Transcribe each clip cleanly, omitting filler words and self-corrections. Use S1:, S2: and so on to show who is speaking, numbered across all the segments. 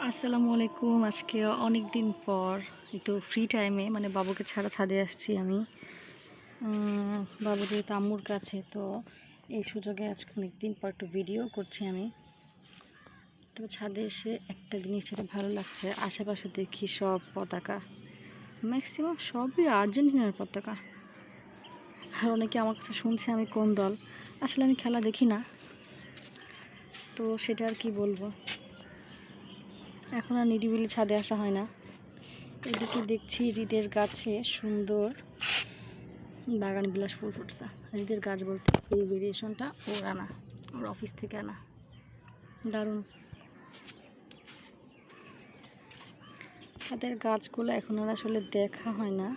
S1: আসসালামু আলাইকুম। আজকে অনেক দিন পর একটু ফ্রি টাইমে মানে বাবুকে ছাড়া ছাদে আসছি আমি। বাবু যেহেতু আম্মুর কাছে, তো এই সুযোগে আজকে অনেক দিন পর একটু ভিডিও করছি আমি। তো ছাদে এসে একটা জিনিস যেটা ভালো লাগছে, আশেপাশে দেখি সব পতাকা, ম্যাক্সিমাম সবই আর্জেন্টিনার পতাকা। আর অনেকে আমার কাছে শুনছে আমি কোন দল। আসলে আমি খেলা দেখি না, তো সেটা আর কি বলবো। এখন আর নিরিবিলি ছাদে আসা হয় না। এদিকে দেখছি হৃদের গাছে সুন্দর বাগান বিলাস ফুল ফুটছে। হৃদের গাছ বলতে এই ভেরিয়েশনটা ওর আনা, ওর অফিস থেকে আনা, দারুণ। তাদের গাছগুলো এখন আর আসলে দেখা হয় না।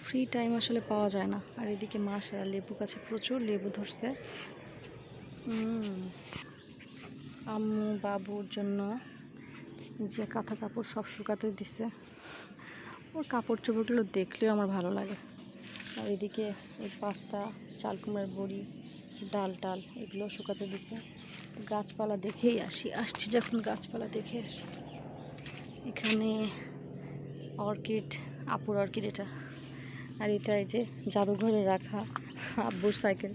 S1: ফ্রি টাইম আসলে পাওয়া যায় না। আর এদিকে মাশাআল্লাহ লেবু গাছে প্রচুর লেবু ধরছে। আম্মু বাবুর জন্য যে কাঁথা কাপড় সব শুকাতে দিছে। ওর কাপড় চোপড়গুলো দেখলেও আমার ভালো লাগে। আর এদিকে এই পাস্তা, চাল কুমড়ার বড়ি, ডাল এগুলো শুকাতে দিছে। গাছপালা দেখেই আসছি যখন গাছপালা দেখে আসি। এখানে অর্কিড, আপুর অর্কিড এটা। আর এটা এই যে জাদুঘরে রাখা আব্বুর সাইকেল,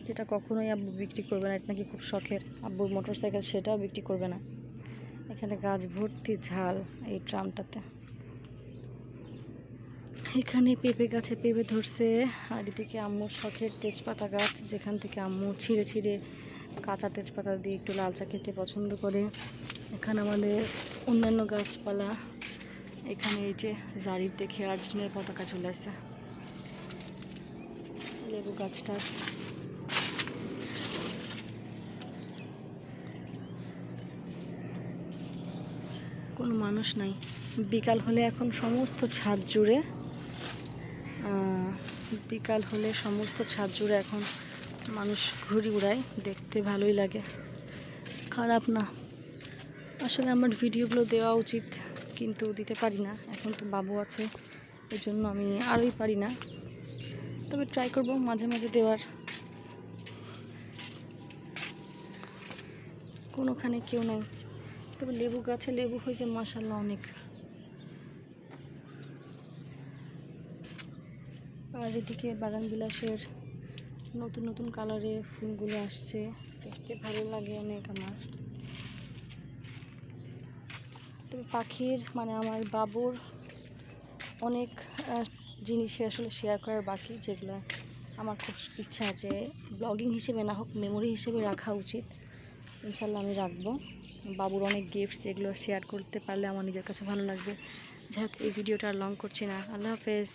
S1: যেটা কখনোই আব্বু বিক্রি করবে না। এটা নাকি খুব শখের আব্বুর মোটর সাইকেল, সেটাও বিক্রি করবে না। এখানে গাছ ভর্তি ঝাল এই ট্রামটাতে। এখানে পেঁপে গাছে পেঁপে ধরছে। আর এদিকে আম্মুর শখের তেজপাতা গাছ, যেখান থেকে আম্মু ছিঁড়ে কাঁচা তেজপাতা দিয়ে একটু লাল চা খেতে পছন্দ করে। এখানে আমাদের অন্যান্য গাছপালা। এখানে এই যে জারির দেখে আর্জেন্টিনার পতাকা চলে আসে। লেবু গাছটা আছে। কোনো মানুষ নাই। বিকাল হলে এখন সমস্ত ছাদ জুড়ে এখন মানুষ ঘুড়ি উড়ায়, দেখতে ভালোই লাগে, খারাপ না। আসলে আমার ভিডিওগুলো দেওয়া উচিত, কিন্তু দিতে পারি না। এখন তো বাবু আছে, এই জন্য আমি আরোই পারি না। তবে ট্রাই করব মাঝে মাঝে দেওয়ার। কোনোখানে কেউ নাই, তবে লেবু গাছে লেবু হয়েছে মাশাআল্লাহ অনেক। আর এদিকে বাগান বিলাসের নতুন কালারে ফুলগুলো আসছে, দেখতে ভালো লাগে অনেক আমার। তবে পাখির মানে আমার বাবুর অনেক জিনিসে আসলে শেয়ার করার বাকি, যেগুলো আমার খুব ইচ্ছা আছে ব্লগিং হিসেবে না হোক মেমোরি হিসেবে রাখা উচিত। ইনশাল্লাহ আমি রাখবো। বাবুর অনেক গিফটস, যেগুলো শেয়ার করতে পারলে আমার নিজের কাছে ভালো লাগবে। যাক, এই ভিডিওটা আর লং করছি না। আল্লাহ হাফেজ।